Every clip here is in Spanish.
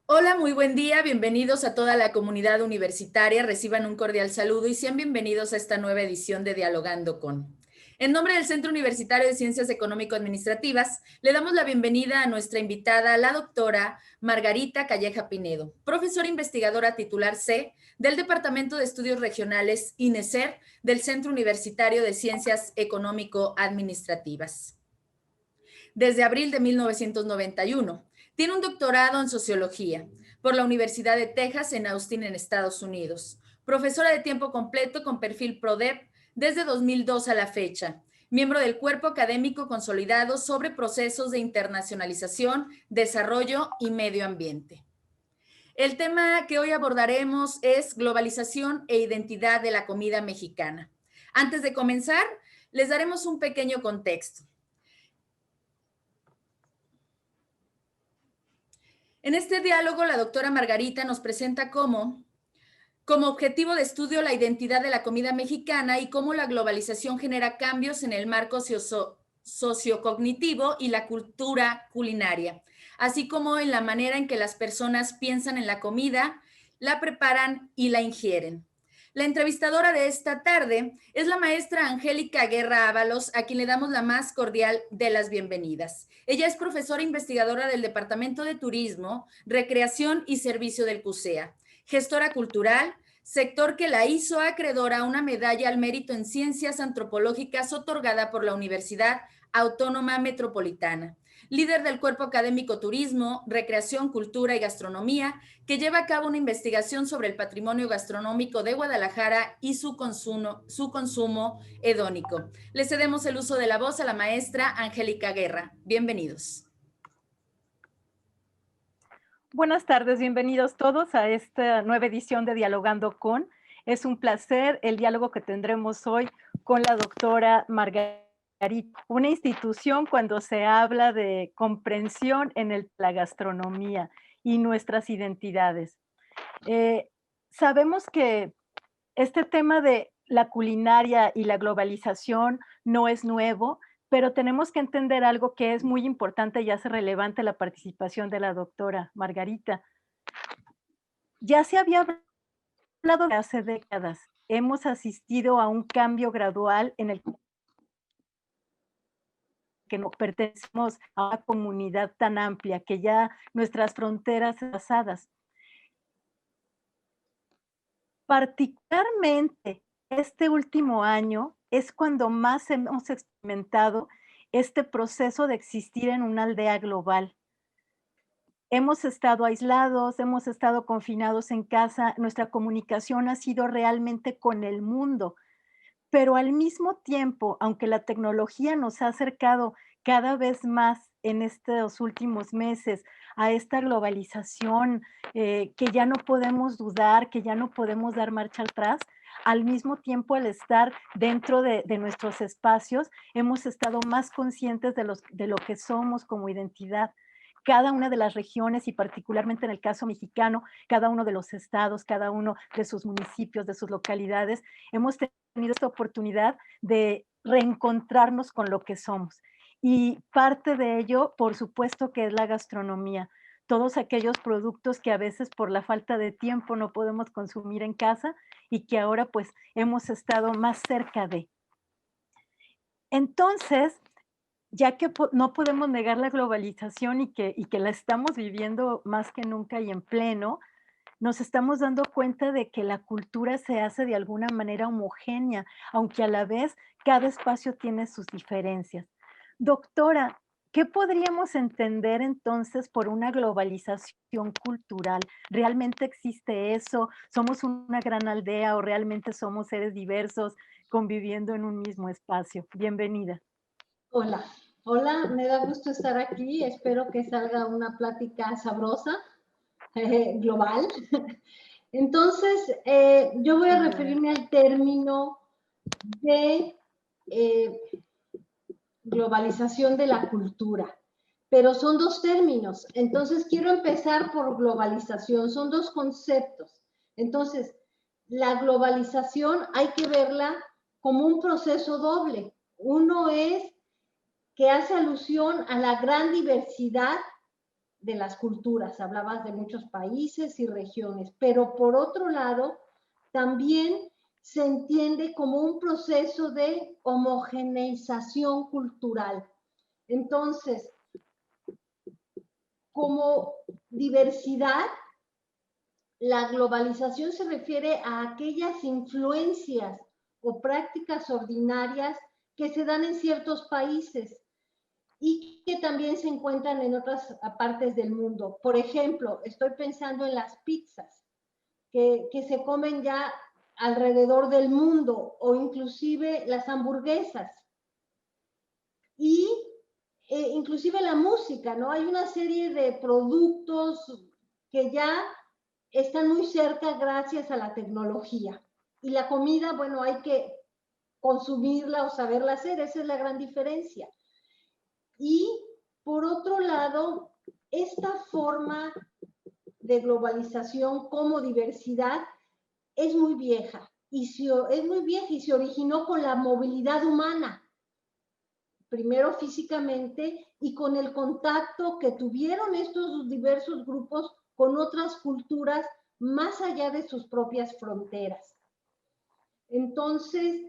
Hola, muy buen día. Bienvenidos a toda la comunidad universitaria. Reciban un cordial saludo y sean bienvenidos a esta nueva edición de Dialogando con. En nombre del Centro Universitario de Ciencias Económico-Administrativas, le damos la bienvenida a nuestra invitada, la doctora Margarita Calleja Pinedo, profesora investigadora titular C del Departamento de Estudios Regionales INESER del Centro Universitario de Ciencias Económico-Administrativas. Desde abril de 1991. Tiene un doctorado en sociología por la Universidad de Texas en Austin, en Estados Unidos. Profesora de tiempo completo con perfil PRODEP desde 2002 a la fecha. Miembro del Cuerpo Académico Consolidado sobre Procesos de Internacionalización, Desarrollo y Medio Ambiente. El tema que hoy abordaremos es globalización e identidad de la comida mexicana. Antes de comenzar, les daremos un pequeño contexto. En este diálogo, la doctora Margarita nos presenta como objetivo de estudio la identidad de la comida mexicana y cómo la globalización genera cambios en el marco sociocognitivo y la cultura culinaria, así como en la manera en que las personas piensan en la comida, la preparan y la ingieren. La entrevistadora de esta tarde es la maestra Angélica Guerra Ábalos, a quien le damos la más cordial de las bienvenidas. Ella es profesora investigadora del Departamento de Turismo, Recreación y Servicio del CUSEA, gestora cultural, sector que la hizo acreedora a una medalla al mérito en ciencias antropológicas otorgada por la Universidad Autónoma Metropolitana. Líder del Cuerpo Académico Turismo, Recreación, Cultura y Gastronomía, que lleva a cabo una investigación sobre el patrimonio gastronómico de Guadalajara y su consumo hedónico. Le cedemos el uso de la voz a la maestra Angélica Guerra. Bienvenidos. Buenas tardes, bienvenidos todos a esta nueva edición de Dialogando con. Es un placer el diálogo que tendremos hoy con la doctora Margarita. Una institución cuando se habla de comprensión en la gastronomía y nuestras identidades. Sabemos que este tema de la culinaria y la globalización no es nuevo, pero tenemos que entender algo que es muy importante y hace relevante la participación de la doctora Margarita. Ya se había hablado de hace décadas. Hemos asistido a un cambio gradual en el que no pertenecemos a una comunidad tan amplia, que ya nuestras fronteras son pasadas. Particularmente este último año es cuando más hemos experimentado este proceso de existir en una aldea global. Hemos estado aislados, hemos estado confinados en casa, nuestra comunicación ha sido realmente con el mundo, pero al mismo tiempo, aunque la tecnología nos ha acercado cada vez más en estos últimos meses a esta globalización, que ya no podemos dudar, que ya no podemos dar marcha atrás, al mismo tiempo al estar dentro de nuestros espacios, hemos estado más conscientes de lo que somos como identidad. Cada una de las regiones y particularmente en el caso mexicano, cada uno de los estados, cada uno de sus municipios, de sus localidades, hemos tenido esta oportunidad de reencontrarnos con lo que somos. Y parte de ello, por supuesto, que es la gastronomía. Todos aquellos productos que a veces por la falta de tiempo no podemos consumir en casa y que ahora pues hemos estado más cerca de. Entonces, ya que no podemos negar la globalización y que la estamos viviendo más que nunca y en pleno, nos estamos dando cuenta de que la cultura se hace de alguna manera homogénea, aunque a la vez cada espacio tiene sus diferencias. Doctora, ¿qué podríamos entender entonces por una globalización cultural? ¿Realmente existe eso? ¿Somos una gran aldea o realmente somos seres diversos conviviendo en un mismo espacio? Bienvenida. Hola, hola, me da gusto estar aquí. Espero que salga una plática sabrosa, global. Entonces, yo voy a referirme al término de globalización de la cultura, pero son dos términos. Entonces, quiero empezar por globalización, son dos conceptos. Entonces, la globalización hay que verla como un proceso doble. Uno es que hace alusión a la gran diversidad de las culturas. Hablabas de muchos países y regiones, pero por otro lado, también se entiende como un proceso de homogeneización cultural. Entonces, como diversidad, la globalización se refiere a aquellas influencias o prácticas ordinarias que se dan en ciertos países y que también se encuentran en otras partes del mundo. Por ejemplo, estoy pensando en las pizzas que se comen ya alrededor del mundo, o inclusive las hamburguesas. Y inclusive la música, ¿no? Hay una serie de productos que ya están muy cerca gracias a la tecnología. Y la comida, bueno, hay que consumirla o saberla hacer, esa es la gran diferencia. Y por otro lado, esta forma de globalización como diversidad es muy vieja y se originó con la movilidad humana, primero físicamente y con el contacto que tuvieron estos diversos grupos con otras culturas más allá de sus propias fronteras. Entonces,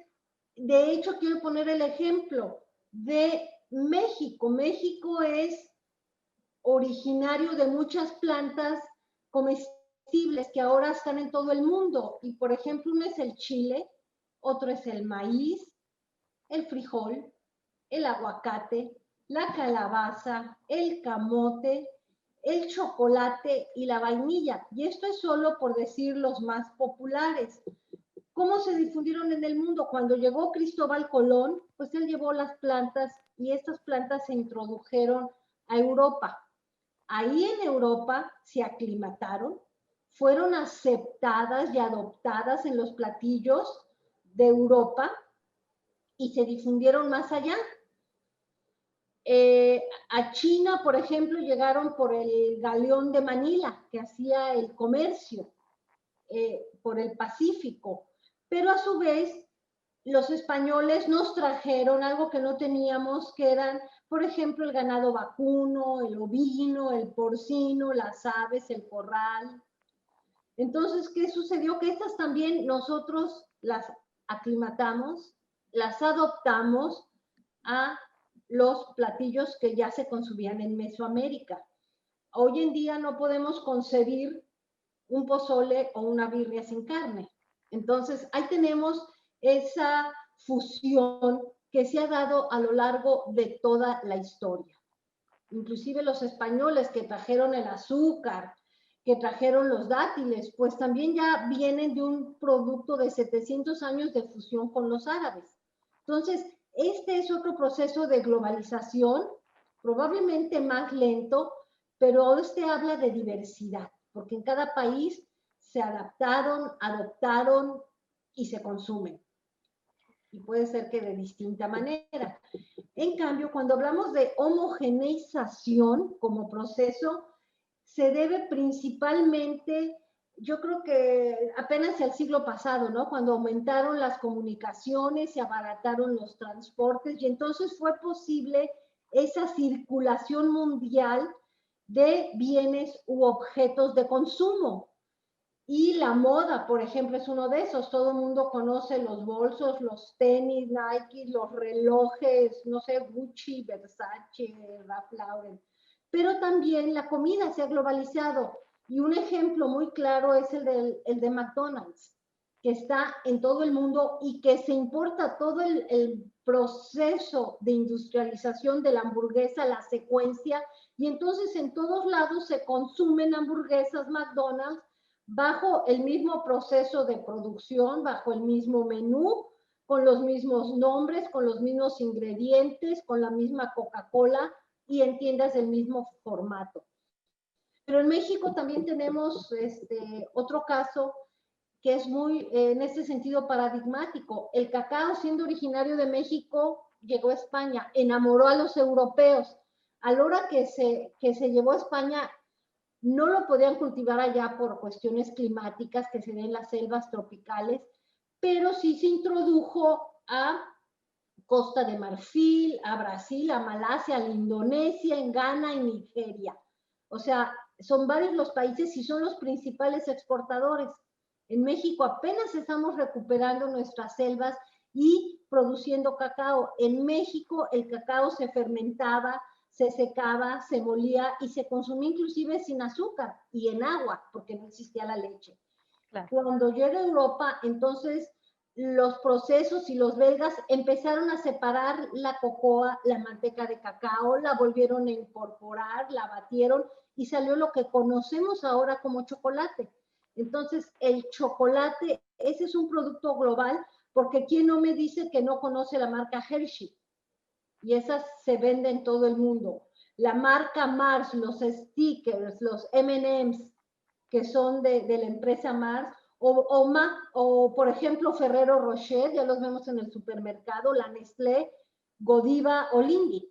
de hecho, quiero poner el ejemplo de México. México es originario de muchas plantas comestibles que ahora están en todo el mundo. Y, por ejemplo, uno es el chile, otro es el maíz, el frijol, el aguacate, la calabaza, el camote, el chocolate y la vainilla. Y esto es solo por decir los más populares. ¿Cómo se difundieron en el mundo? Cuando llegó Cristóbal Colón, pues él llevó las plantas y estas plantas se introdujeron a Europa. Ahí en Europa se aclimataron, fueron aceptadas y adoptadas en los platillos de Europa y se difundieron más allá. A China, por ejemplo, llegaron por el galeón de Manila, que hacía el comercio por el Pacífico. Pero a su vez, los españoles nos trajeron algo que no teníamos, que eran, por ejemplo, el ganado vacuno, el ovino, el porcino, las aves, el corral. Entonces, ¿qué sucedió? Que estas también nosotros las aclimatamos, las adoptamos a los platillos que ya se consumían en Mesoamérica. Hoy en día no podemos concebir un pozole o una birria sin carne. Entonces, ahí tenemos esa fusión que se ha dado a lo largo de toda la historia. Inclusive los españoles que trajeron el azúcar, que trajeron los dátiles, pues también ya vienen de un producto de 700 años de fusión con los árabes. Entonces, este es otro proceso de globalización, probablemente más lento, pero este habla de diversidad, porque en cada país se adaptaron, adoptaron y se consumen. Y puede ser que de distinta manera. En cambio, cuando hablamos de homogeneización como proceso, se debe principalmente, yo creo que apenas el siglo pasado, ¿no? Cuando aumentaron las comunicaciones, se abarataron los transportes y entonces fue posible esa circulación mundial de bienes u objetos de consumo. Y la moda, por ejemplo, es uno de esos. Todo el mundo conoce los bolsos, los tenis, Nike, los relojes, no sé, Gucci, Versace, Ralph Lauren. Pero también la comida se ha globalizado. Y un ejemplo muy claro es el de McDonald's, que está en todo el mundo y que se importa todo el proceso de industrialización de la hamburguesa, la secuencia, y entonces en todos lados se consumen hamburguesas McDonald's bajo el mismo proceso de producción, bajo el mismo menú, con los mismos nombres, con los mismos ingredientes, con la misma Coca-Cola y en tiendas del mismo formato. Pero en México también tenemos otro caso que es muy, en ese sentido, paradigmático. El cacao, siendo originario de México, llegó a España, enamoró a los europeos. A la hora que se llevó a España, no lo podían cultivar allá por cuestiones climáticas que se ven en las selvas tropicales, pero sí se introdujo a Costa de Marfil, a Brasil, a Malasia, a la Indonesia, en Ghana y Nigeria. O sea, son varios los países y son los principales exportadores. En México apenas estamos recuperando nuestras selvas y produciendo cacao. En México el cacao se fermentaba, se secaba, se molía y se consumía inclusive sin azúcar y en agua, porque no existía la leche. Claro. Cuando llega a Europa, entonces los procesos y los belgas empezaron a separar la cocoa, la manteca de cacao, la volvieron a incorporar, la batieron y salió lo que conocemos ahora como chocolate. Entonces, el chocolate, ese es un producto global, porque ¿quién no me dice que no conoce la marca Hershey? Y esas se venden en todo el mundo. La marca Mars, los stickers, los M&M's, que son de la empresa Mars, o por ejemplo Ferrero Rocher, ya los vemos en el supermercado, la Nestlé, Godiva o Lindt.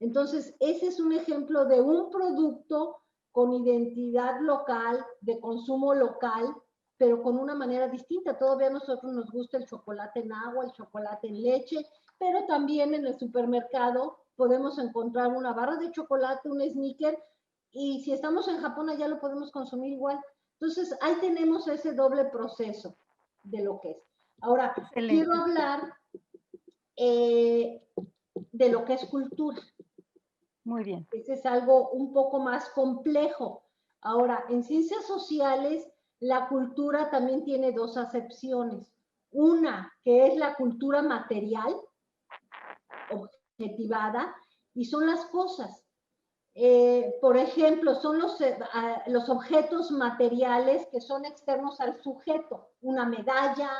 Entonces, ese es un ejemplo de un producto con identidad local, de consumo local, pero con una manera distinta. Todavía a nosotros nos gusta el chocolate en agua, el chocolate en leche, pero también en el supermercado podemos encontrar una barra de chocolate, un sneaker, y si estamos en Japón allá lo podemos consumir igual. Entonces, ahí tenemos ese doble proceso de lo que es. Ahora, quiero hablar de lo que es cultura. Muy bien. Ese es algo un poco más complejo. Ahora, en ciencias sociales, la cultura también tiene dos acepciones. Una, que es la cultura material, objetivada, y son las cosas. Por ejemplo, son los objetos materiales que son externos al sujeto. Una medalla,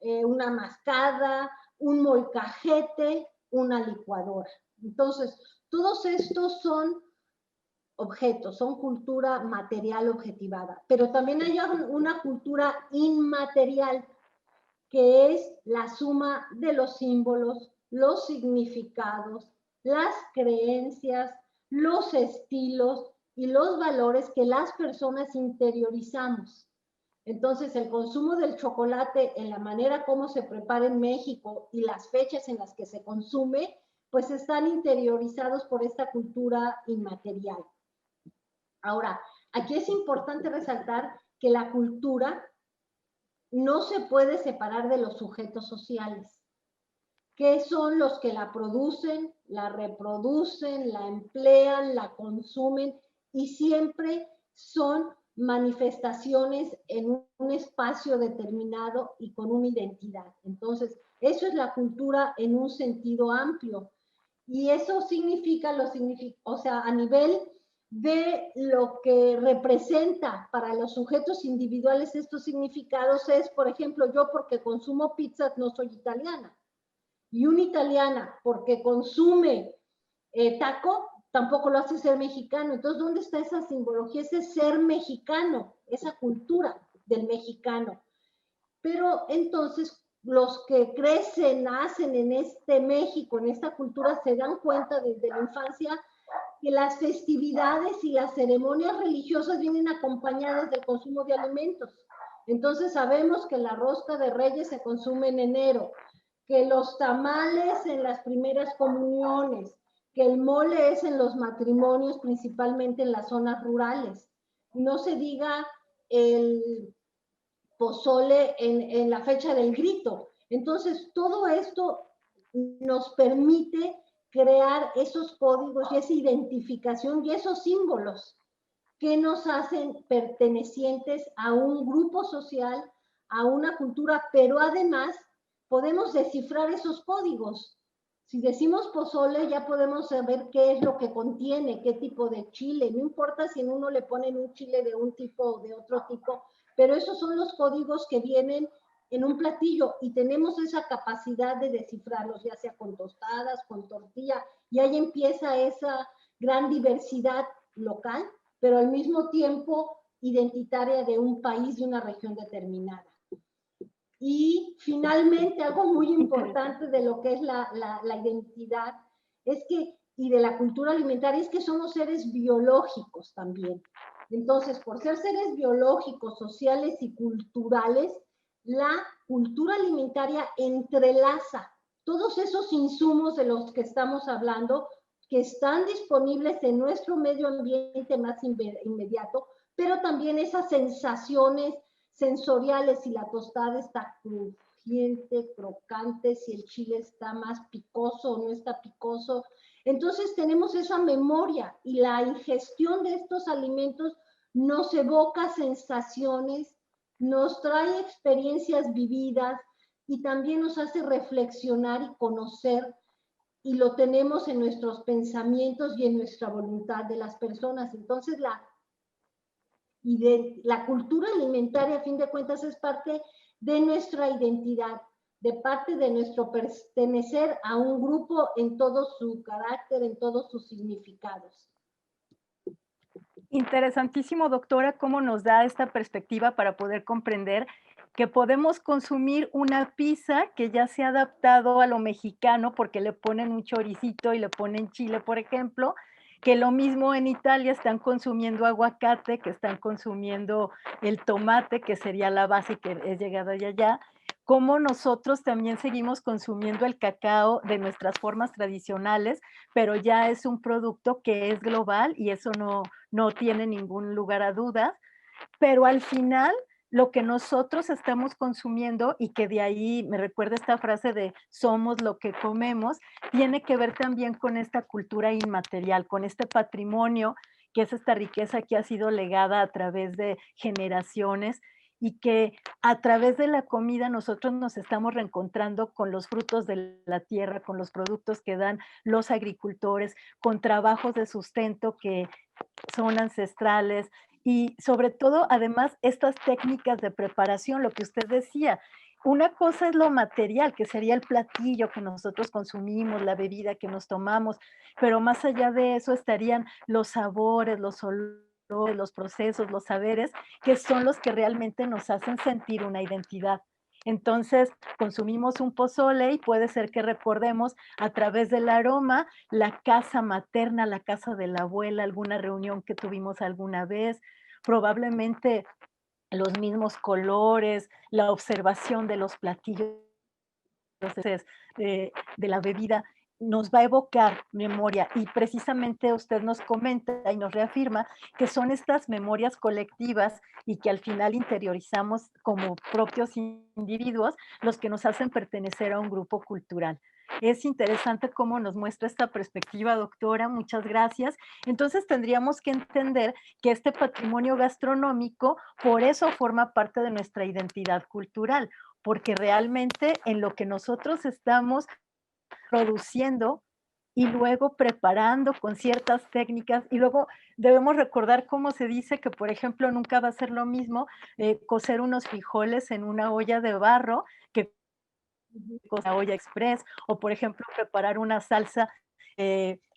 una mascada, un molcajete, una licuadora. Entonces, todos estos son objetos, son cultura material objetivada, pero también hay una cultura inmaterial, que es la suma de los símbolos, los significados, las creencias, los estilos y los valores que las personas interiorizamos. Entonces, el consumo del chocolate en la manera como se prepara en México y las fechas en las que se consume, pues están interiorizados por esta cultura inmaterial. Ahora, aquí es importante resaltar que la cultura no se puede separar de los sujetos sociales, que son los que la producen, la reproducen, la emplean, la consumen y siempre son manifestaciones en un espacio determinado y con una identidad. Entonces, eso es la cultura en un sentido amplio. Y eso significa, o sea, a nivel de lo que representa para los sujetos individuales estos significados es, por ejemplo, yo porque consumo pizzas no soy italiana. Y una italiana porque consume taco, tampoco lo hace ser mexicano. Entonces, ¿dónde está esa simbología? Ese ser mexicano, esa cultura del mexicano. Pero entonces, los que crecen, nacen en este México, en esta cultura, se dan cuenta desde la infancia que las festividades y las ceremonias religiosas vienen acompañadas del consumo de alimentos. Entonces, sabemos que la rosca de Reyes se consume en enero, que los tamales en las primeras comuniones, que el mole es en los matrimonios, principalmente en las zonas rurales. No se diga el pozole en la fecha del grito. Entonces, todo esto nos permite crear esos códigos y esa identificación y esos símbolos que nos hacen pertenecientes a un grupo social, a una cultura, pero además podemos descifrar esos códigos. Si decimos pozole, ya podemos saber qué es lo que contiene, qué tipo de chile. No importa si en uno le ponen un chile de un tipo o de otro tipo, pero esos son los códigos que vienen en un platillo y tenemos esa capacidad de descifrarlos, ya sea con tostadas, con tortilla, y ahí empieza esa gran diversidad local, pero al mismo tiempo identitaria de un país, de una región determinada. Y finalmente, algo muy importante de lo que es la identidad, es que, y de la cultura alimentaria, es que somos seres biológicos también. Entonces, por ser seres biológicos, sociales y culturales, la cultura alimentaria entrelaza todos esos insumos de los que estamos hablando, que están disponibles en nuestro medio ambiente más inmediato, pero también esas sensaciones sensoriales, si la tostada está crujiente, crocante, si el chile está más picoso o no está picoso. Entonces tenemos esa memoria y la ingestión de estos alimentos nos evoca sensaciones, nos trae experiencias vividas y también nos hace reflexionar y conocer, y lo tenemos en nuestros pensamientos y en nuestra voluntad de las personas. Entonces la cultura alimentaria, a fin de cuentas, es parte de nuestra identidad, de parte de nuestro pertenecer a un grupo en todo su carácter, en todos sus significados. Interesantísimo, doctora, cómo nos da esta perspectiva para poder comprender que podemos consumir una pizza que ya se ha adaptado a lo mexicano porque le ponen un choricito y le ponen chile, por ejemplo, que lo mismo en Italia están consumiendo aguacate, que están consumiendo el tomate, que sería la base que es llegada de allá, como nosotros también seguimos consumiendo el cacao de nuestras formas tradicionales, pero ya es un producto que es global y eso no tiene ningún lugar a dudas, pero al final lo que nosotros estamos consumiendo y que de ahí me recuerda esta frase de somos lo que comemos, tiene que ver también con esta cultura inmaterial, con este patrimonio, que es esta riqueza que ha sido legada a través de generaciones y que a través de la comida nosotros nos estamos reencontrando con los frutos de la tierra, con los productos que dan los agricultores, con trabajos de sustento que son ancestrales y sobre todo, además, estas técnicas de preparación, lo que usted decía, una cosa es lo material, que sería el platillo que nosotros consumimos, la bebida que nos tomamos, pero más allá de eso estarían los sabores, los olores, los procesos, los saberes, que son los que realmente nos hacen sentir una identidad. Entonces, consumimos un pozole y puede ser que recordemos a través del aroma la casa materna, la casa de la abuela, alguna reunión que tuvimos alguna vez, probablemente los mismos colores, la observación de los platillos de la bebida, nos va a evocar memoria y precisamente usted nos comenta y nos reafirma que son estas memorias colectivas y que al final interiorizamos como propios individuos los que nos hacen pertenecer a un grupo cultural. Es interesante cómo nos muestra esta perspectiva, doctora, muchas gracias. Entonces tendríamos que entender que este patrimonio gastronómico por eso forma parte de nuestra identidad cultural, porque realmente en lo que nosotros estamos produciendo y luego preparando con ciertas técnicas y luego debemos recordar cómo se dice que, por ejemplo, nunca va a ser lo mismo cocer unos frijoles en una olla de barro que la olla express o, por ejemplo, preparar una salsa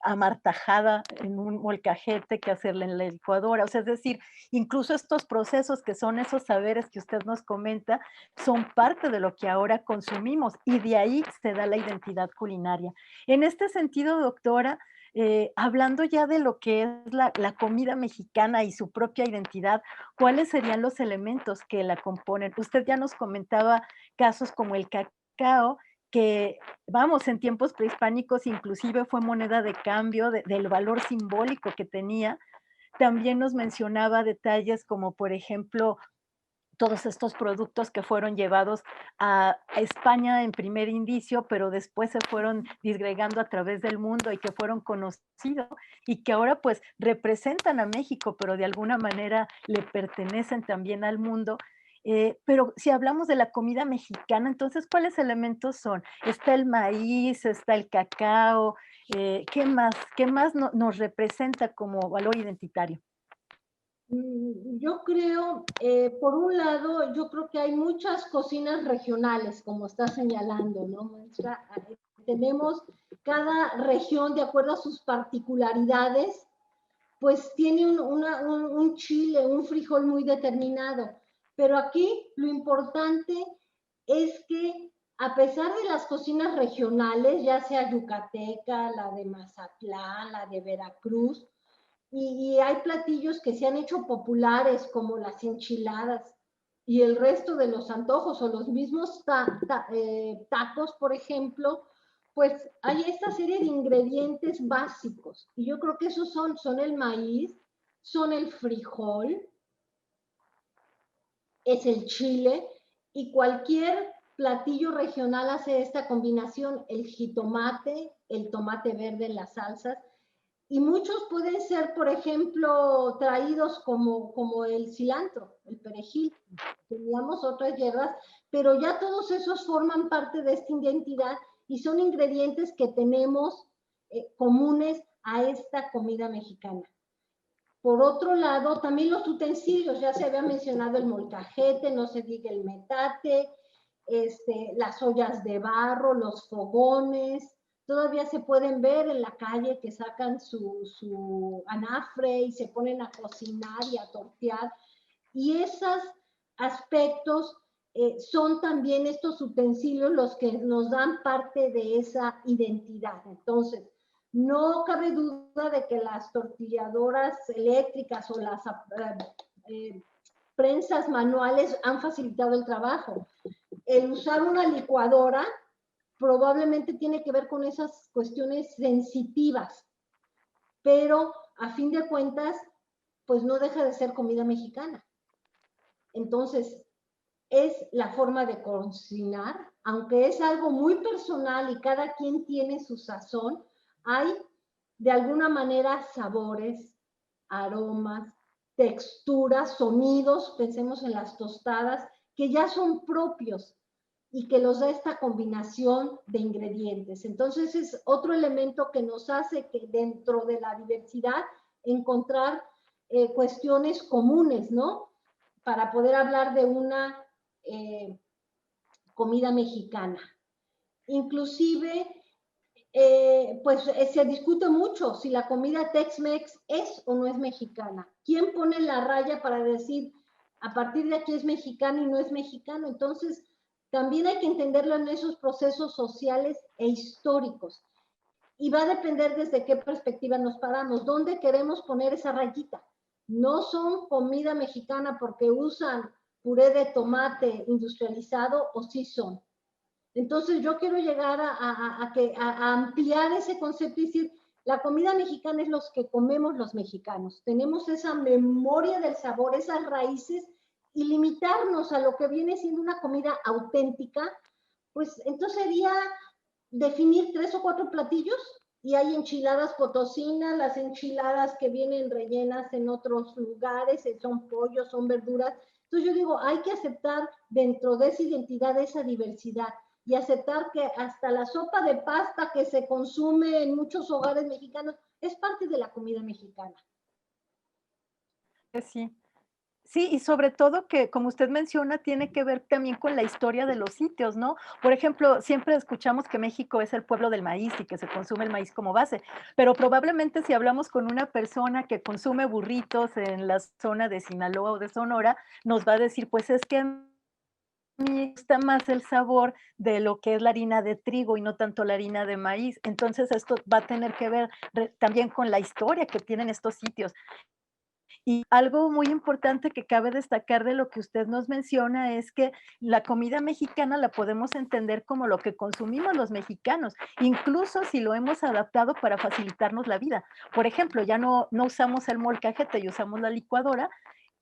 amartajada en un molcajete que hacerla en la licuadora. O sea, es decir, incluso estos procesos que son esos saberes que usted nos comenta, son parte de lo que ahora consumimos y de ahí se da la identidad culinaria. En este sentido, doctora, hablando ya de lo que es la comida mexicana y su propia identidad, ¿cuáles serían los elementos que la componen? Usted ya nos comentaba casos como el cacao, que, vamos, en tiempos prehispánicos inclusive fue moneda de cambio del valor simbólico que tenía. También nos mencionaba detalles como, por ejemplo, todos estos productos que fueron llevados a España en primer indicio, pero después se fueron disgregando a través del mundo y que fueron conocidos y que ahora pues representan a México, pero de alguna manera le pertenecen también al mundo. Pero si hablamos de la comida mexicana, entonces, ¿cuáles elementos son? Está el maíz, está el cacao, qué más nos representa como valor identitario? Yo creo, por un lado, yo creo que hay muchas cocinas regionales, como está señalando, ¿no, maestra? Tenemos cada región, de acuerdo a sus particularidades, pues tiene un chile, un frijol muy determinado. Pero aquí lo importante es que a pesar de las cocinas regionales, ya sea yucateca, la de Mazatlán, la de Veracruz, y hay platillos que se han hecho populares como las enchiladas y el resto de los antojos o los mismos tacos, por ejemplo, pues hay esta serie de ingredientes básicos. Y yo creo que esos son el maíz, son el frijol, es el chile, y cualquier platillo regional hace esta combinación, el jitomate, el tomate verde en las salsas, y muchos pueden ser, por ejemplo, traídos como el cilantro, el perejil, teníamos otras hierbas, pero ya todos esos forman parte de esta identidad y son ingredientes que tenemos comunes a esta comida mexicana. Por otro lado, también los utensilios, ya se había mencionado el molcajete, no se diga el metate, las ollas de barro, los fogones, todavía se pueden ver en la calle que sacan su anafre y se ponen a cocinar y a tortear. Y esos aspectos son también estos utensilios los que nos dan parte de esa identidad. Entonces, no cabe duda de que las tortilladoras eléctricas o las prensas manuales han facilitado el trabajo. El usar una licuadora probablemente tiene que ver con esas cuestiones sensitivas, pero a fin de cuentas, pues no deja de ser comida mexicana. Entonces, es la forma de cocinar, aunque es algo muy personal y cada quien tiene su sazón, hay de alguna manera sabores, aromas, texturas, sonidos, pensemos en las tostadas, que ya son propios y que los da esta combinación de ingredientes. Entonces es otro elemento que nos hace que dentro de la diversidad encontrar cuestiones comunes, ¿no? Para poder hablar de una comida mexicana. Inclusive, se discute mucho si la comida Tex-Mex es o no es mexicana. ¿Quién pone la raya para decir a partir de aquí es mexicano y no es mexicano? Entonces, también hay que entenderlo en esos procesos sociales e históricos. Y va a depender desde qué perspectiva nos paramos, dónde queremos poner esa rayita. No son comida mexicana porque usan puré de tomate industrializado, o sí son. Entonces yo quiero llegar a ampliar ese concepto y decir, la comida mexicana es los que comemos los mexicanos. Tenemos esa memoria del sabor, esas raíces, y limitarnos a lo que viene siendo una comida auténtica, pues entonces sería definir 3 o 4 platillos, y hay enchiladas potosinas, las enchiladas que vienen rellenas en otros lugares, son pollos, son verduras. Entonces yo digo, hay que aceptar dentro de esa identidad, esa diversidad, y aceptar que hasta la sopa de pasta que se consume en muchos hogares mexicanos es parte de la comida mexicana. Sí. Sí, y sobre todo que, como usted menciona, tiene que ver también con la historia de los sitios, ¿no? Por ejemplo, siempre escuchamos que México es el pueblo del maíz y que se consume el maíz como base, pero probablemente si hablamos con una persona que consume burritos en la zona de Sinaloa o de Sonora, nos va a decir, pues es que a mí me gusta más el sabor de lo que es la harina de trigo y no tanto la harina de maíz. Entonces, esto va a tener que ver también con la historia que tienen estos sitios. Y algo muy importante que cabe destacar de lo que usted nos menciona es que la comida mexicana la podemos entender como lo que consumimos los mexicanos, incluso si lo hemos adaptado para facilitarnos la vida. Por ejemplo, ya no usamos el molcajete y usamos la licuadora,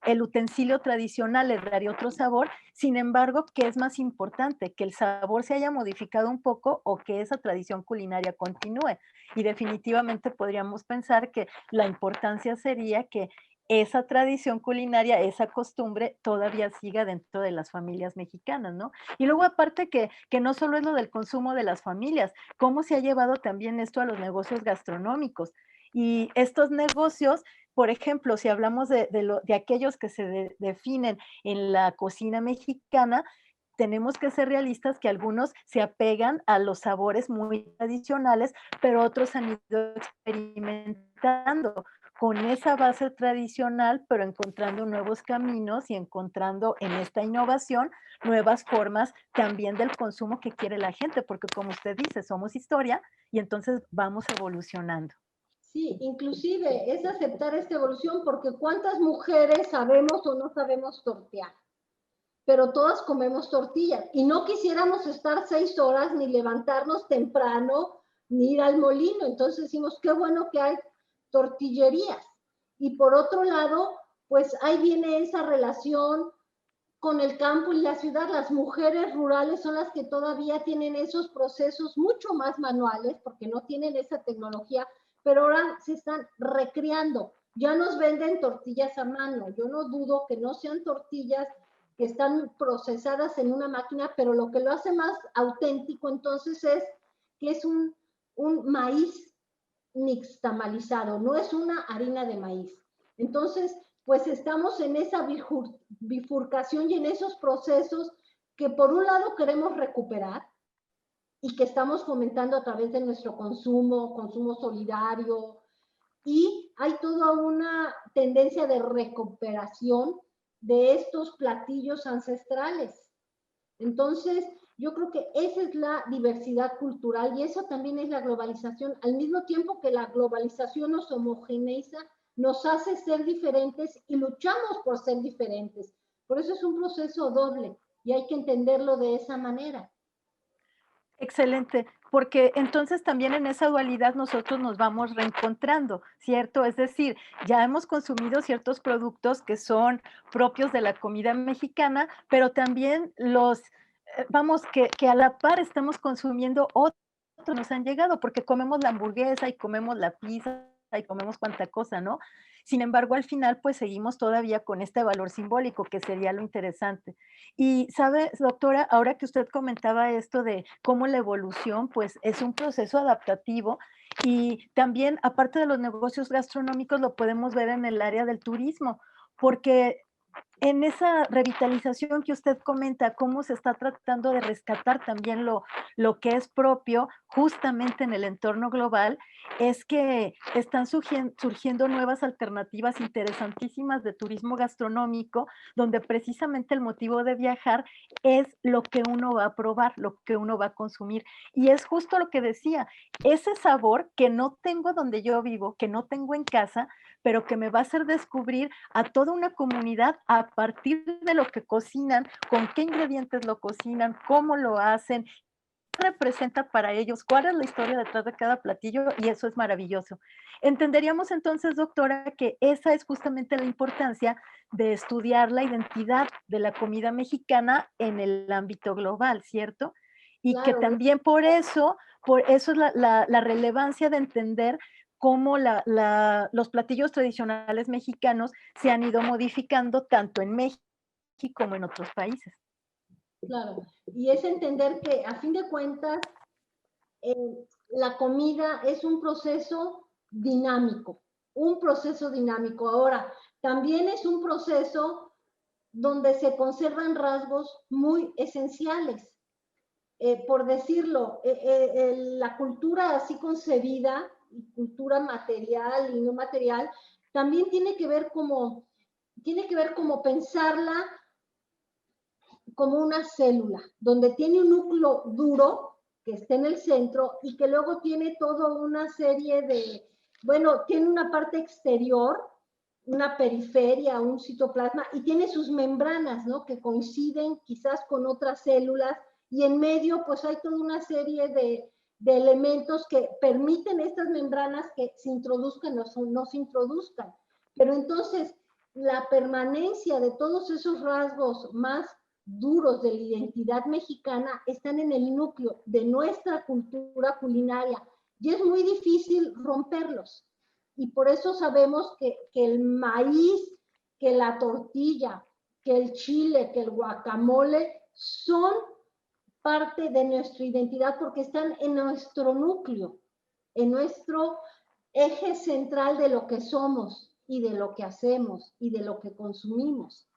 el utensilio tradicional le daría otro sabor, sin embargo, ¿qué es más importante? ¿Que el sabor se haya modificado un poco o que esa tradición culinaria continúe? Y definitivamente podríamos pensar que la importancia sería que esa tradición culinaria, esa costumbre todavía siga dentro de las familias mexicanas, ¿no? Y luego aparte que no solo es lo del consumo de las familias, cómo se ha llevado también esto a los negocios gastronómicos. Y estos negocios, por ejemplo, si hablamos de aquellos que se definen en la cocina mexicana, tenemos que ser realistas que algunos se apegan a los sabores muy tradicionales, pero otros han ido experimentando con esa base tradicional, pero encontrando nuevos caminos y encontrando en esta innovación nuevas formas también del consumo que quiere la gente, porque como usted dice, somos historia y entonces vamos evolucionando. Sí, inclusive es aceptar esta evolución, porque ¿cuántas mujeres sabemos o no sabemos tortear? pero todas comemos tortillas y no quisiéramos estar 6 horas ni levantarnos temprano ni ir al molino. Entonces decimos, qué bueno que hay tortillerías. Y por otro lado, pues ahí viene esa relación con el campo y la ciudad. Las mujeres rurales son las que todavía tienen esos procesos mucho más manuales porque no tienen esa tecnología, pero ahora se están recreando. Ya nos venden tortillas a mano. Yo no dudo que no sean tortillas que están procesadas en una máquina, pero lo que lo hace más auténtico entonces es que es un maíz nixtamalizado, no es una harina de maíz. Entonces, pues estamos en esa bifurcación y en esos procesos que por un lado queremos recuperar y que estamos fomentando a través de nuestro consumo solidario, y hay toda una tendencia de recuperación de estos platillos ancestrales. Entonces, yo creo que esa es la diversidad cultural y eso también es la globalización. Al mismo tiempo que la globalización nos homogeneiza, nos hace ser diferentes y luchamos por ser diferentes. Por eso es un proceso doble y hay que entenderlo de esa manera. Excelente, porque entonces también en esa dualidad nosotros nos vamos reencontrando, ¿cierto? Es decir, ya hemos consumido ciertos productos que son propios de la comida mexicana, pero también vamos, que a la par estamos consumiendo otros nos han llegado, porque comemos la hamburguesa y comemos la pizza y comemos cuanta cosa, ¿no? Sin embargo, al final, pues seguimos todavía con este valor simbólico, que sería lo interesante. Y sabe, doctora, ahora que usted comentaba esto de cómo la evolución, pues es un proceso adaptativo y también, aparte de los negocios gastronómicos, lo podemos ver en el área del turismo, porque en esa revitalización que usted comenta, cómo se está tratando de rescatar también lo que es propio justamente en el entorno global, es que están surgiendo nuevas alternativas interesantísimas de turismo gastronómico, donde precisamente el motivo de viajar es lo que uno va a probar, lo que uno va a consumir. Y es justo lo que decía, ese sabor que no tengo donde yo vivo, que no tengo en casa, pero que me va a hacer descubrir a toda una comunidad a partir de lo que cocinan, con qué ingredientes lo cocinan, cómo lo hacen, qué representa para ellos, cuál es la historia detrás de cada platillo, y eso es maravilloso. Entenderíamos entonces, doctora, que esa es justamente la importancia de estudiar la identidad de la comida mexicana en el ámbito global, ¿cierto? Y que Claro, también por eso es la relevancia de entender cómo los platillos tradicionales mexicanos se han ido modificando tanto en México como en otros países. claro. Y es entender que a fin de cuentas la comida es un proceso dinámico, un proceso dinámico. Ahora, también es un proceso donde se conservan rasgos muy esenciales. Por decirlo, la cultura así concebida, cultura material y no material, también tiene que ver como pensarla como una célula, donde tiene un núcleo duro que está en el centro y que luego tiene toda una serie de, bueno, tiene una parte exterior, una periferia, un citoplasma, y tiene sus membranas, ¿no? Que coinciden quizás con otras células, y en medio pues hay toda una serie de elementos que permiten estas membranas que se introduzcan o no se introduzcan. Pero entonces la permanencia de todos esos rasgos más duros de la identidad mexicana están en el núcleo de nuestra cultura culinaria y es muy difícil romperlos. Y por eso sabemos que el maíz, que la tortilla, que el chile, que el guacamole son parte de nuestra identidad porque están en nuestro núcleo, en nuestro eje central de lo que somos y de lo que hacemos y de lo que consumimos.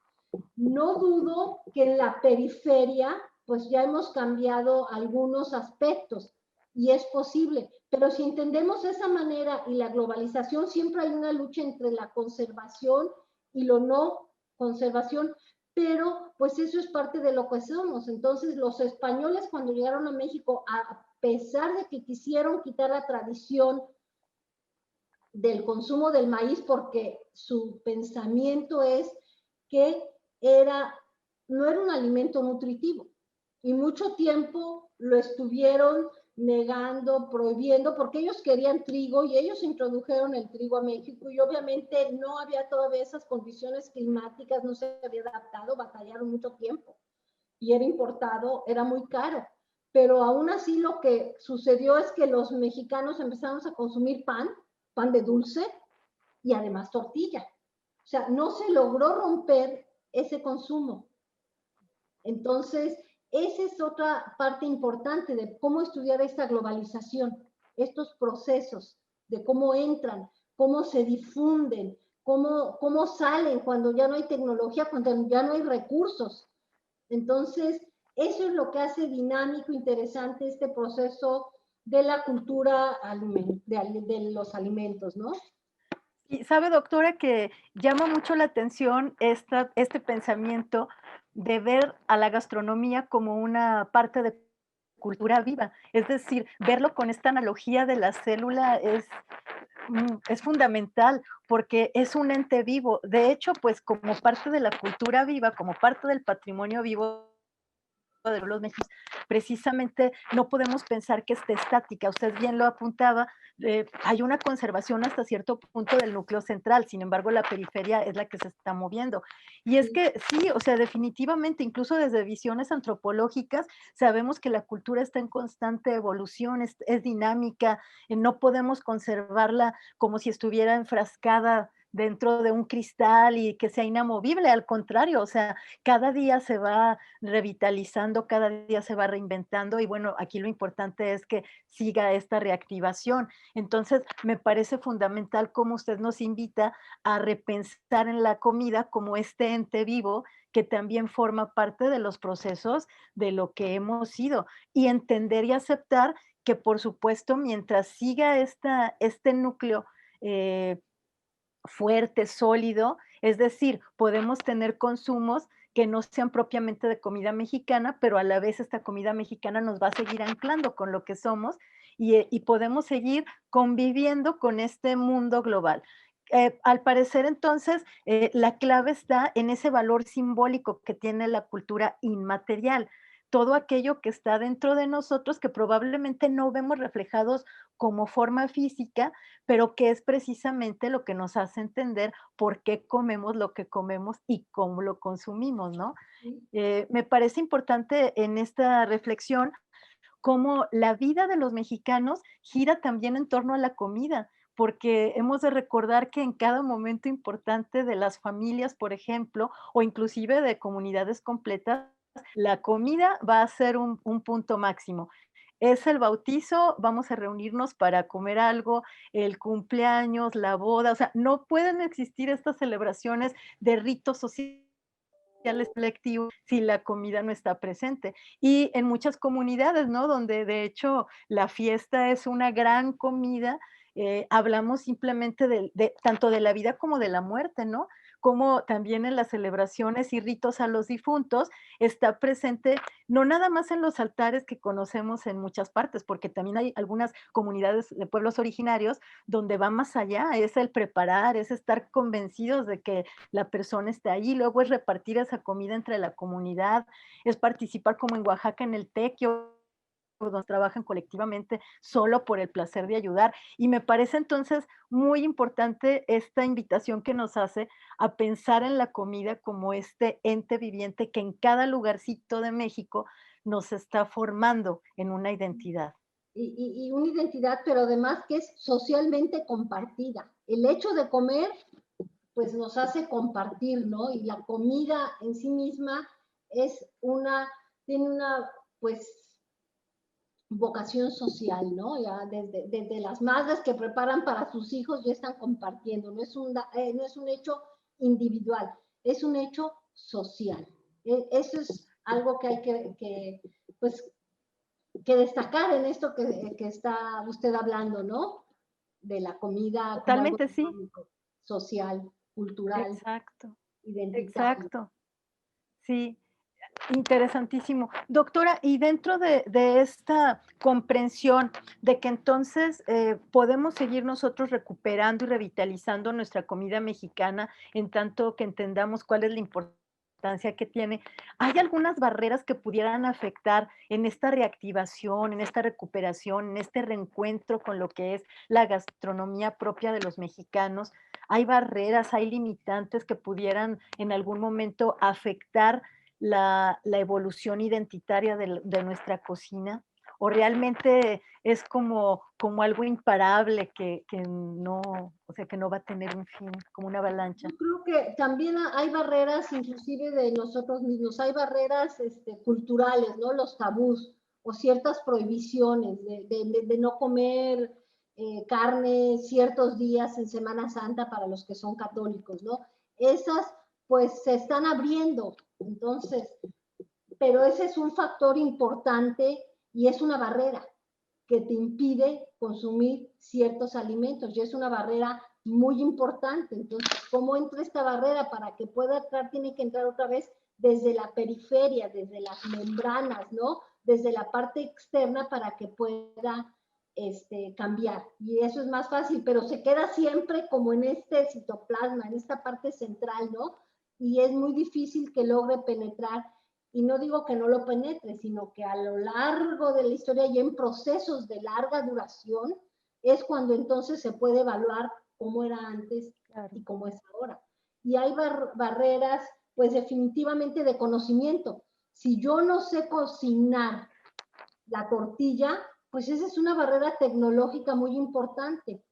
No dudo que en la periferia pues ya hemos cambiado algunos aspectos y es posible, pero si entendemos esa manera y la globalización, siempre hay una lucha entre la conservación y lo no conservación, pero pues eso es parte de lo que somos. Entonces los españoles cuando llegaron a México, a pesar de que quisieron quitar la tradición del consumo del maíz porque su pensamiento es que era no era un alimento nutritivo y mucho tiempo lo estuvieron negando, prohibiendo, porque ellos querían trigo y ellos introdujeron el trigo a México y obviamente no había todavía esas condiciones climáticas, no se había adaptado, batallaron mucho tiempo y era importado, era muy caro. Pero aún así lo que sucedió es que los mexicanos empezamos a consumir pan de dulce y además tortilla. O sea, no se logró romper ese consumo. Entonces, esa es otra parte importante de cómo estudiar esta globalización, estos procesos, de cómo entran, cómo se difunden, cómo salen cuando ya no hay tecnología, cuando ya no hay recursos. Entonces, eso es lo que hace dinámico, interesante este proceso de la cultura de los alimentos, ¿no? Y sabe, doctora, que llama mucho la atención este pensamiento de ver a la gastronomía como una parte de cultura viva. Es decir, verlo con esta analogía de la célula es fundamental porque es un ente vivo. De hecho, pues como parte de la cultura viva, como parte del patrimonio vivo de los mexicanos, precisamente no podemos pensar que esté estática. Usted bien lo apuntaba, hay una conservación hasta cierto punto del núcleo central, sin embargo, la periferia es la que se está moviendo. Y es que sí, o sea, definitivamente, incluso desde visiones antropológicas, sabemos que la cultura está en constante evolución, es dinámica, no podemos conservarla como si estuviera enfrascada dentro de un cristal y que sea inamovible, al contrario, o sea, cada día se va revitalizando, cada día se va reinventando y bueno, aquí lo importante es que siga esta reactivación. Entonces, me parece fundamental cómo usted nos invita a repensar en la comida como este ente vivo que también forma parte de los procesos de lo que hemos sido y entender y aceptar que, por supuesto, mientras siga este núcleo eh, fuerte, sólido, es decir, podemos tener consumos que no sean propiamente de comida mexicana, pero a la vez esta comida mexicana nos va a seguir anclando con lo que somos y podemos seguir conviviendo con este mundo global. Al parecer, entonces, la clave está en ese valor simbólico que tiene la cultura inmaterial, todo aquello que está dentro de nosotros que probablemente no vemos reflejados como forma física, pero que es precisamente lo que nos hace entender por qué comemos lo que comemos y cómo lo consumimos, ¿no? Me parece importante en esta reflexión cómo la vida de los mexicanos gira también en torno a la comida, porque hemos de recordar que en cada momento importante de las familias, por ejemplo, o inclusive de comunidades completas, la comida va a ser un punto máximo. Es el bautizo, vamos a reunirnos para comer algo, el cumpleaños, la boda, o sea, no pueden existir estas celebraciones de ritos sociales colectivos si la comida no está presente. Y en muchas comunidades, ¿no? Donde de hecho la fiesta es una gran comida, hablamos simplemente tanto de la vida como de la muerte, ¿no? Como también en las celebraciones y ritos a los difuntos está presente, no nada más en los altares que conocemos en muchas partes, porque también hay algunas comunidades de pueblos originarios donde va más allá, es el preparar, es estar convencidos de que la persona está ahí, luego es repartir esa comida entre la comunidad, es participar como en Oaxaca en el tequio, donde trabajan colectivamente solo por el placer de ayudar. Y me parece entonces muy importante esta invitación que nos hace a pensar en la comida como este ente viviente que en cada lugarcito de México nos está formando en una identidad. Y una identidad, pero además que es socialmente compartida. El hecho de comer, pues nos hace compartir, ¿no? Y la comida en sí misma tiene una, pues, vocación social, ¿no? Ya desde las madres que preparan para sus hijos ya están compartiendo, no es un hecho individual, es un hecho social. Eso es algo que hay pues, que destacar en esto que está usted hablando, ¿no? De la comida como algo Totalmente, sí. dinámico, social, cultural, Exacto, identitario. exacto. Sí. Interesantísimo. Doctora, y dentro de esta comprensión de que entonces podemos seguir nosotros recuperando y revitalizando nuestra comida mexicana en tanto que entendamos cuál es la importancia importancia que tiene, ¿hay algunas barreras que pudieran afectar en esta reactivación, en esta recuperación, en este reencuentro con lo que es la gastronomía propia de los mexicanos? ¿Hay barreras, hay limitantes que pudieran en algún momento afectar la evolución identitaria de nuestra cocina? ¿O realmente es como algo imparable que no, o sea, que no va a tener un fin, como una avalancha? Yo creo que también hay barreras, inclusive de nosotros mismos, hay barreras culturales, ¿no? Los tabús o ciertas prohibiciones de no comer carne ciertos días en Semana Santa para los que son católicos, ¿no? Esas pues se están abriendo, entonces, pero ese es un factor importante y es una barrera que te impide consumir ciertos alimentos y es una barrera muy importante. Entonces, ¿cómo entra esta barrera? Para que pueda entrar, tiene que entrar otra vez desde la periferia, desde las membranas, ¿no? Desde la parte externa para que pueda cambiar. Y eso es más fácil, pero se queda siempre como en este citoplasma, en esta parte central, ¿no? Y es muy difícil que logre penetrar. Y no digo que no lo penetre, sino que a lo largo de la historia y en procesos de larga duración es cuando entonces se puede evaluar cómo era antes y cómo es ahora. Y hay barreras, pues definitivamente de conocimiento. Si yo no sé cocinar la tortilla, pues esa es una barrera tecnológica muy importante.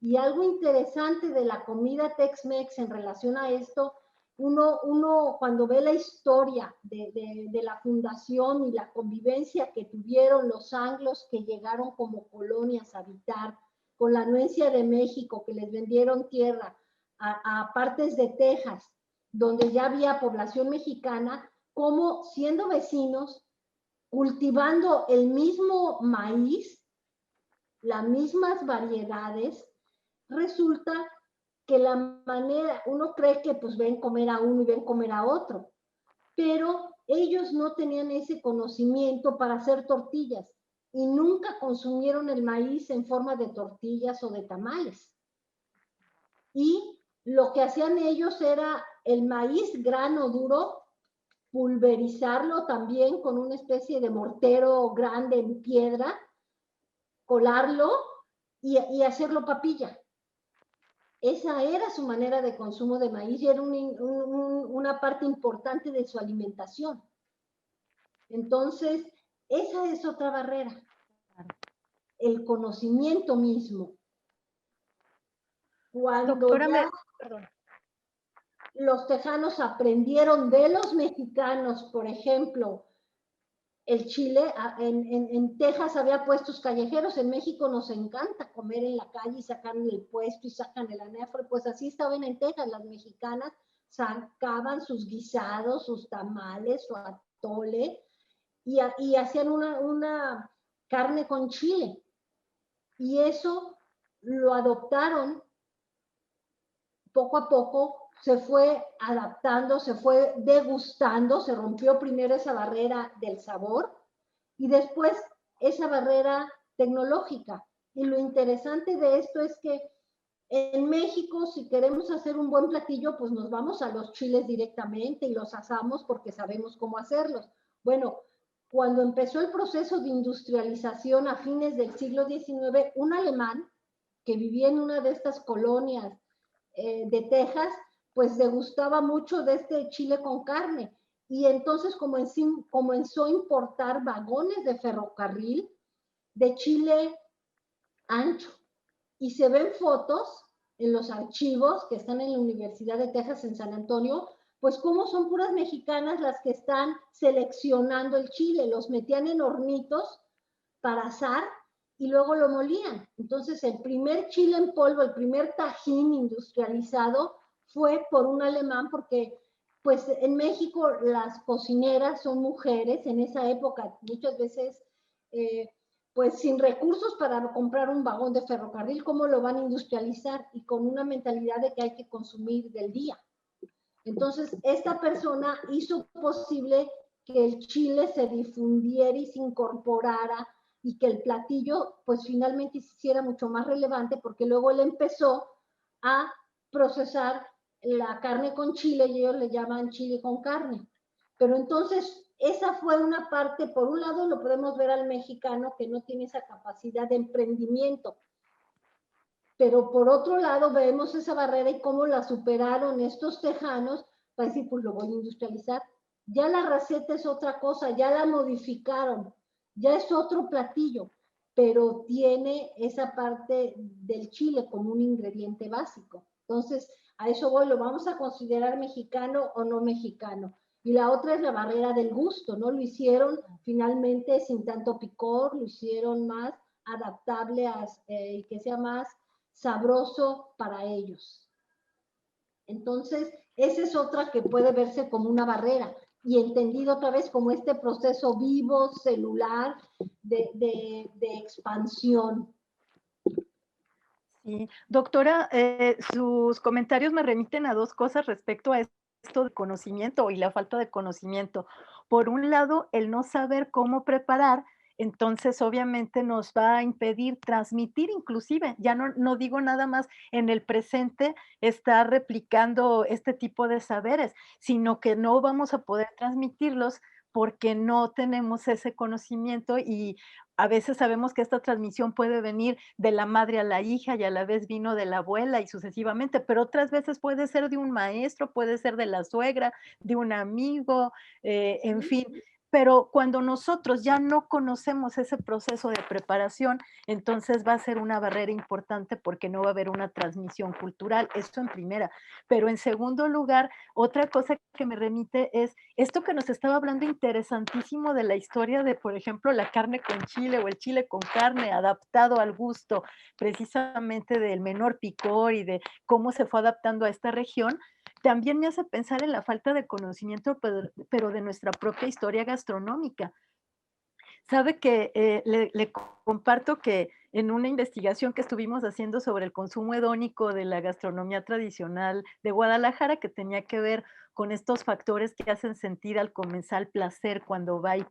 Y algo interesante de la comida Tex-Mex en relación a esto, uno cuando ve la historia de la fundación y la convivencia que tuvieron los anglos que llegaron como colonias a habitar, con la anuencia de México, que les vendieron tierra a partes de Texas, donde ya había población mexicana, como siendo vecinos, cultivando el mismo maíz, las mismas variedades, resulta que la manera, uno cree que pues ven comer a uno y ven comer a otro, pero ellos no tenían ese conocimiento para hacer tortillas y nunca consumieron el maíz en forma de tortillas o de tamales. Y lo que hacían ellos era el maíz grano duro, pulverizarlo también con una especie de mortero grande en piedra, colarlo y hacerlo papilla. Esa era su manera de consumo de maíz y era una parte importante de su alimentación. Entonces, esa es otra barrera, el conocimiento mismo. Cuando Doctora, ya perdón. los tejanos aprendieron de los mexicanos, por ejemplo, el chile, en Texas había puestos callejeros, en México nos encanta comer en la calle y sacan el puesto y sacan el anéfore, pues así estaban en Texas, las mexicanas sacaban sus guisados, sus tamales, su atole y hacían una carne con chile. Y eso lo adoptaron poco a poco, se fue adaptando, se fue degustando, se rompió primero esa barrera del sabor y después esa barrera tecnológica. Y lo interesante de esto es que en México, si queremos hacer un buen platillo, pues nos vamos a los chiles directamente y los asamos porque sabemos cómo hacerlos. Bueno, cuando empezó el proceso de industrialización a fines del siglo XIX, un alemán que vivía en una de estas colonias de Texas, pues degustaba mucho de este chile con carne. Y entonces comenzó a importar vagones de ferrocarril de chile ancho. Y se ven fotos en los archivos que están en la Universidad de Texas en San Antonio, pues como son puras mexicanas las que están seleccionando el chile, los metían en hornitos para asar y luego lo molían. Entonces el primer chile en polvo, el primer tajín industrializado fue por un alemán porque pues en México las cocineras son mujeres, en esa época muchas veces pues sin recursos para comprar un vagón de ferrocarril, ¿cómo lo van a industrializar? Y con una mentalidad de que hay que consumir del día. Entonces, esta persona hizo posible que el chile se difundiera y se incorporara y que el platillo, pues finalmente se hiciera mucho más relevante porque luego él empezó a procesar la carne con chile y ellos le llaman chile con carne. Pero entonces, esa fue una parte, por un lado lo podemos ver al mexicano que no tiene esa capacidad de emprendimiento, pero por otro lado vemos esa barrera y cómo la superaron estos tejanos para decir, pues lo voy a industrializar. Ya la receta es otra cosa, ya la modificaron, ya es otro platillo, pero tiene esa parte del chile como un ingrediente básico. Entonces, a eso voy, lo vamos a considerar mexicano o no mexicano. Y la otra es la barrera del gusto, ¿no? Lo hicieron finalmente sin tanto picor, lo hicieron más adaptable y que sea más sabroso para ellos. Entonces, esa es otra que puede verse como una barrera y entendido otra vez como este proceso vivo, celular, de expansión. Sí, doctora, sus comentarios me remiten a dos cosas respecto a esto de conocimiento y la falta de conocimiento. Por un lado, el no saber cómo preparar, entonces obviamente nos va a impedir transmitir inclusive, ya no digo nada más en el presente estar replicando este tipo de saberes, sino que no vamos a poder transmitirlos porque no tenemos ese conocimiento y a veces sabemos que esta transmisión puede venir de la madre a la hija y a la vez vino de la abuela y sucesivamente, pero otras veces puede ser de un maestro, puede ser de la suegra, de un amigo, en fin. Pero cuando nosotros ya no conocemos ese proceso de preparación, entonces va a ser una barrera importante porque no va a haber una transmisión cultural. Esto en primera. Pero en segundo lugar, otra cosa que me remite es esto que nos estaba hablando interesantísimo de la historia de, por ejemplo, la carne con chile o el chile con carne adaptado al gusto precisamente del menor picor y de cómo se fue adaptando a esta región, también me hace pensar en la falta de conocimiento, pero de nuestra propia historia gastronómica. Sabe que le comparto que en una investigación que estuvimos haciendo sobre el consumo hedónico de la gastronomía tradicional de Guadalajara, que tenía que ver con estos factores que hacen sentir al comensal placer cuando va y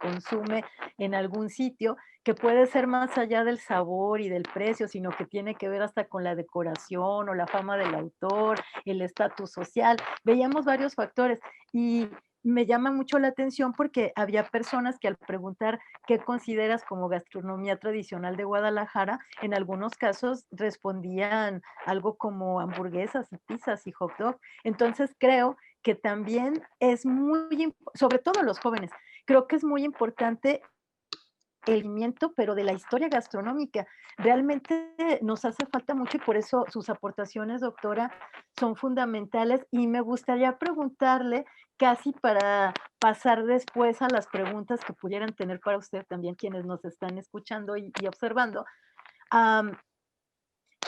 consume en algún sitio, que puede ser más allá del sabor y del precio, sino que tiene que ver hasta con la decoración o la fama del autor, el estatus social. Veíamos varios factores y me llama mucho la atención porque había personas que al preguntar qué consideras como gastronomía tradicional de Guadalajara, en algunos casos respondían algo como hamburguesas y pizzas y hot dog. Entonces creo que también es muy, sobre todo los jóvenes, creo que es muy importante el conocimiento, pero de la historia gastronómica. Realmente nos hace falta mucho y por eso sus aportaciones, doctora, son fundamentales. Y me gustaría preguntarle, casi para pasar después a las preguntas que pudieran tener para usted también quienes nos están escuchando y observando,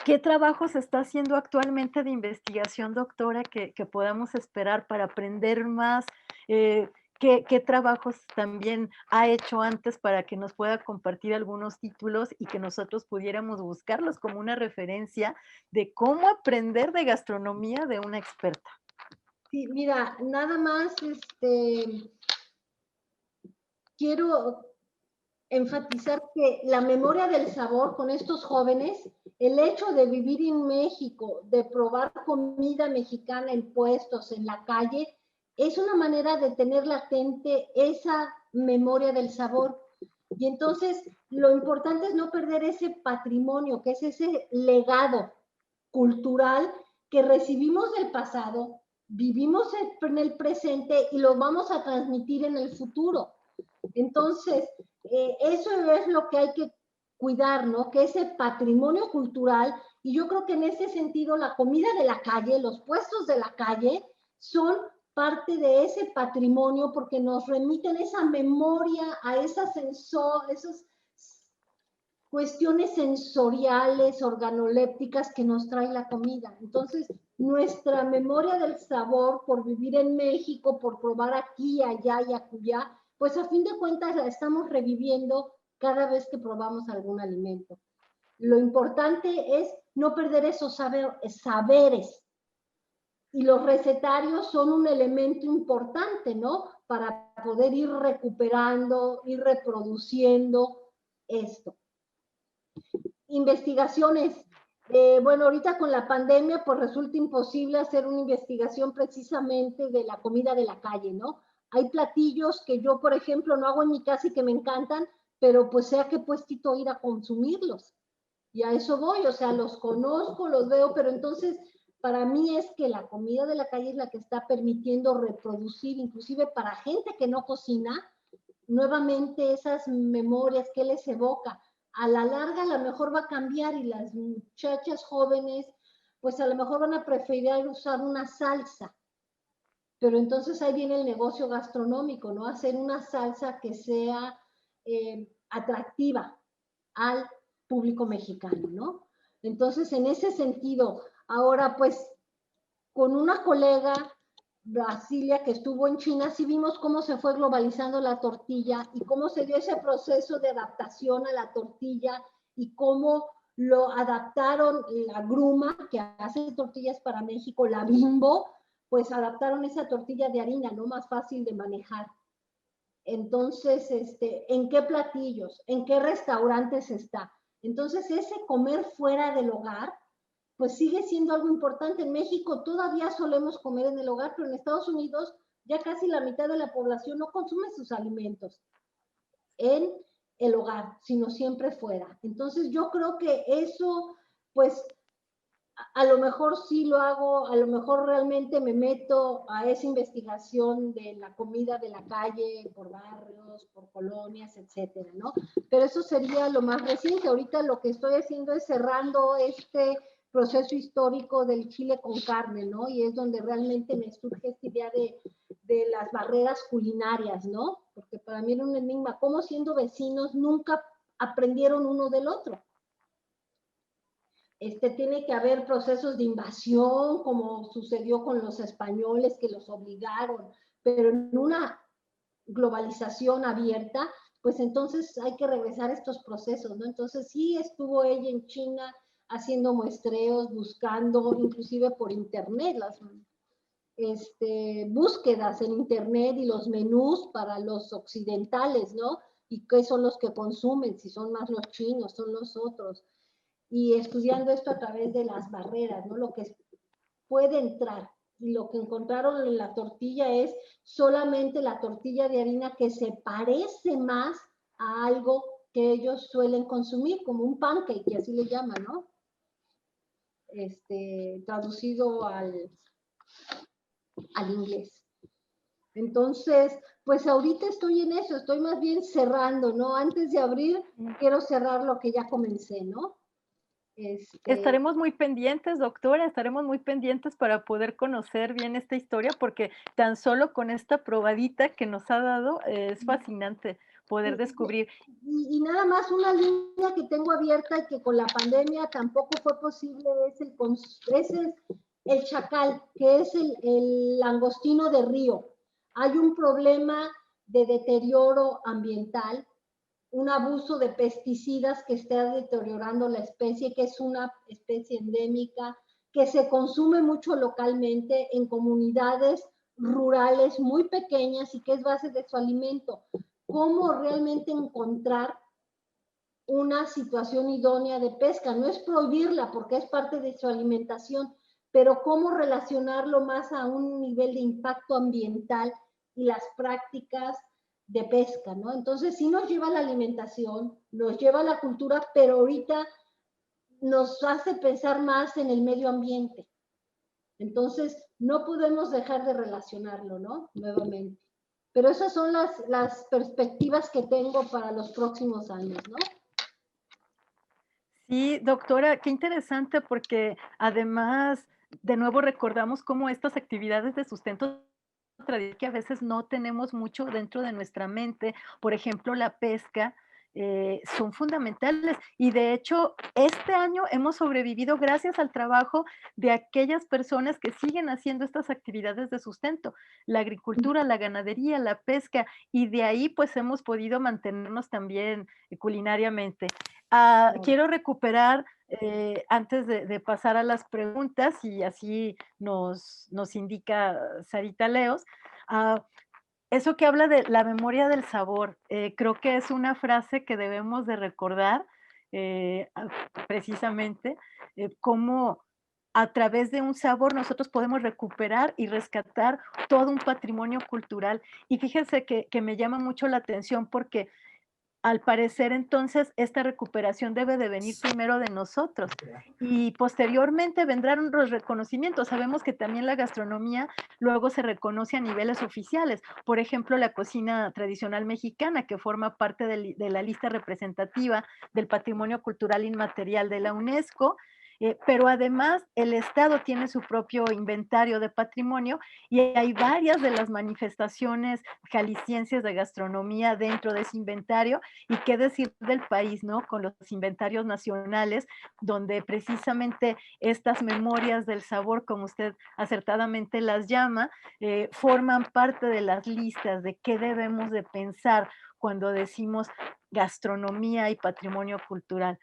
¿qué trabajo se está haciendo actualmente de investigación, doctora, que podamos esperar para aprender más? ¿Qué trabajos también ha hecho antes para que nos pueda compartir algunos títulos y que nosotros pudiéramos buscarlos como una referencia de cómo aprender de gastronomía de una experta? Sí, mira, nada más, quiero enfatizar que la memoria del sabor con estos jóvenes, el hecho de vivir en México, de probar comida mexicana en puestos, en la calle, es una manera de tener latente esa memoria del sabor. Y entonces lo importante es no perder ese patrimonio, que es ese legado cultural que recibimos del pasado, vivimos en el presente y lo vamos a transmitir en el futuro. Entonces, eso es lo que hay que cuidar, ¿no? Que ese patrimonio cultural, y yo creo que en ese sentido la comida de la calle, los puestos de la calle, son parte de ese patrimonio porque nos remiten esa memoria a esas cuestiones sensoriales, organolépticas que nos trae la comida. Entonces, nuestra memoria del sabor por vivir en México, por probar aquí, allá y acullá, pues a fin de cuentas la estamos reviviendo cada vez que probamos algún alimento. Lo importante es no perder esos saberes. Y los recetarios son un elemento importante, ¿no? Para poder ir recuperando, ir reproduciendo esto. Investigaciones. Bueno, ahorita con la pandemia, pues resulta imposible hacer una investigación precisamente de la comida de la calle, ¿no? Hay platillos que yo, por ejemplo, no hago en mi casa y que me encantan, pero pues sé a qué puestito ir a consumirlos. Y a eso voy, o sea, los conozco, los veo, pero entonces para mí es que la comida de la calle es la que está permitiendo reproducir, inclusive para gente que no cocina, nuevamente esas memorias que les evoca. A la larga a lo mejor va a cambiar y las muchachas jóvenes pues a lo mejor van a preferir usar una salsa, pero entonces ahí viene el negocio gastronómico, ¿no? Hacer una salsa que sea atractiva al público mexicano, ¿no? Entonces, en ese sentido, ahora pues con una colega, Brasilia, que estuvo en China, sí vimos cómo se fue globalizando la tortilla y cómo se dio ese proceso de adaptación a la tortilla y cómo lo adaptaron la Gruma, que hace tortillas para México, la Bimbo, pues adaptaron esa tortilla de harina, ¿no? Más fácil de manejar. Entonces, ¿en qué platillos? ¿En qué restaurantes está? Entonces, ese comer fuera del hogar, pues sigue siendo algo importante. En México todavía solemos comer en el hogar, pero en Estados Unidos ya casi la mitad de la población no consume sus alimentos en el hogar, sino siempre fuera. Entonces, yo creo que eso, pues, a lo mejor sí lo hago, a lo mejor realmente me meto a esa investigación de la comida de la calle, por barrios, por colonias, etcétera, ¿no? Pero eso sería lo más reciente. Ahorita lo que estoy haciendo es cerrando este proceso histórico del chile con carne, ¿no? Y es donde realmente me surge esta idea de las barreras culinarias, ¿no? Porque para mí era un enigma, cómo siendo vecinos nunca aprendieron uno del otro. Tiene que haber procesos de invasión, como sucedió con los españoles que los obligaron, pero en una globalización abierta, pues entonces hay que regresar a estos procesos, ¿no? Entonces sí estuvo ella en China haciendo muestreos, buscando, inclusive por internet, las búsquedas en internet y los menús para los occidentales, ¿no? Y qué son los que consumen, si son más los chinos, son los otros y estudiando esto a través de las barreras, ¿no? Lo que puede entrar. Y lo que encontraron en la tortilla es solamente la tortilla de harina que se parece más a algo que ellos suelen consumir, como un pancake, que así le llaman, ¿no? Traducido al inglés. Entonces, pues ahorita estoy en eso, estoy más bien cerrando, ¿no? Antes de abrir, quiero cerrar lo que ya comencé, ¿no? Estaremos muy pendientes, doctora, estaremos muy pendientes para poder conocer bien esta historia, porque tan solo con esta probadita que nos ha dado, es fascinante poder descubrir. Y nada más una línea que tengo abierta y que con la pandemia tampoco fue posible es el chacal, que es el langostino de río. Hay un problema de deterioro ambiental, un abuso de pesticidas que está deteriorando la especie, que es una especie endémica, que se consume mucho localmente en comunidades rurales muy pequeñas y que es base de su alimento. ¿Cómo realmente encontrar una situación idónea de pesca? No es prohibirla porque es parte de su alimentación, pero cómo relacionarlo más a un nivel de impacto ambiental y las prácticas de pesca, ¿no? Entonces sí nos lleva a la alimentación, nos lleva a la cultura, pero ahorita nos hace pensar más en el medio ambiente. Entonces no podemos dejar de relacionarlo, ¿no? Nuevamente. Pero esas son las perspectivas que tengo para los próximos años, ¿no? Sí, doctora, qué interesante, porque además, de nuevo recordamos cómo estas actividades de sustento tradicional que a veces no tenemos mucho dentro de nuestra mente, por ejemplo, la pesca, son fundamentales. Y de hecho, este año hemos sobrevivido gracias al trabajo de aquellas personas que siguen haciendo estas actividades de sustento, la agricultura, la ganadería, la pesca, y de ahí pues hemos podido mantenernos también culinariamente. Quiero recuperar, antes de pasar a las preguntas, y así nos indica Sarita Leos, ah, eso que habla de la memoria del sabor, creo que es una frase que debemos de recordar, precisamente, cómo a través de un sabor nosotros podemos recuperar y rescatar todo un patrimonio cultural. Y fíjense que me llama mucho la atención porque al parecer, entonces, esta recuperación debe de venir primero de nosotros y posteriormente vendrán los reconocimientos. Sabemos que también la gastronomía luego se reconoce a niveles oficiales. Por ejemplo, la cocina tradicional mexicana, que forma parte de la lista representativa del Patrimonio Cultural Inmaterial de la UNESCO, pero además el Estado tiene su propio inventario de patrimonio y hay varias de las manifestaciones jaliscienses de gastronomía dentro de ese inventario. Y qué decir del país, ¿no? Con los inventarios nacionales, donde precisamente estas memorias del sabor, como usted acertadamente las llama, forman parte de las listas de qué debemos de pensar cuando decimos gastronomía y patrimonio cultural.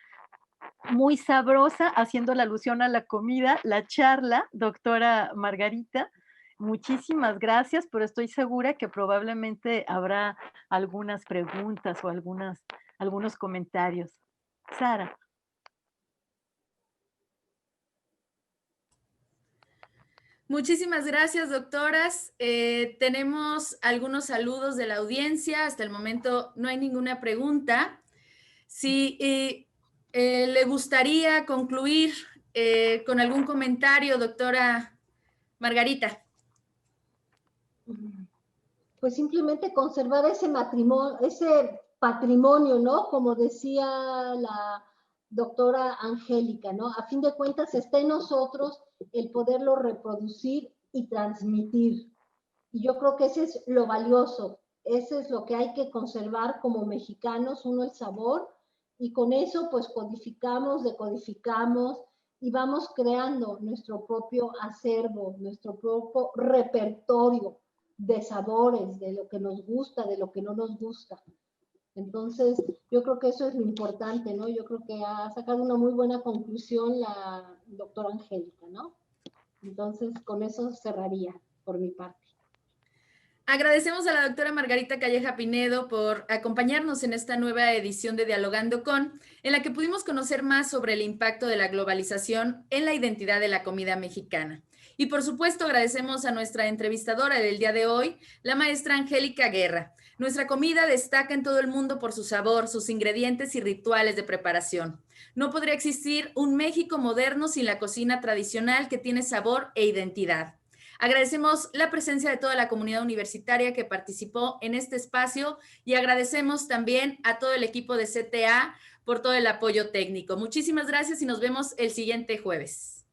Muy sabrosa, haciendo la alusión a la comida, la charla, doctora Margarita. Muchísimas gracias, pero estoy segura que probablemente habrá algunas preguntas o algunos comentarios. Sara. Muchísimas gracias, doctoras. Tenemos algunos saludos de la audiencia. Hasta el momento no hay ninguna pregunta. Si le gustaría concluir con algún comentario, doctora Margarita. Pues simplemente conservar ese patrimonio, ¿no? Como decía la doctora Angélica, ¿no? A fin de cuentas está en nosotros el poderlo reproducir y transmitir. Y yo creo que ese es lo valioso, ese es lo que hay que conservar como mexicanos, uno, el sabor, y con eso pues codificamos, decodificamos y vamos creando nuestro propio acervo, nuestro propio repertorio de sabores, de lo que nos gusta, de lo que no nos gusta. Entonces, yo creo que eso es lo importante, ¿no? Yo creo que ha sacado una muy buena conclusión la doctora Angélica, ¿no? Entonces, con eso cerraría por mi parte. Agradecemos a la doctora Margarita Calleja Pinedo por acompañarnos en esta nueva edición de Dialogando con, en la que pudimos conocer más sobre el impacto de la globalización en la identidad de la comida mexicana. Y por supuesto agradecemos a nuestra entrevistadora del día de hoy, la maestra Angélica Guerra. Nuestra comida destaca en todo el mundo por su sabor, sus ingredientes y rituales de preparación. No podría existir un México moderno sin la cocina tradicional que tiene sabor e identidad. Agradecemos la presencia de toda la comunidad universitaria que participó en este espacio y agradecemos también a todo el equipo de CTA por todo el apoyo técnico. Muchísimas gracias y nos vemos el siguiente jueves.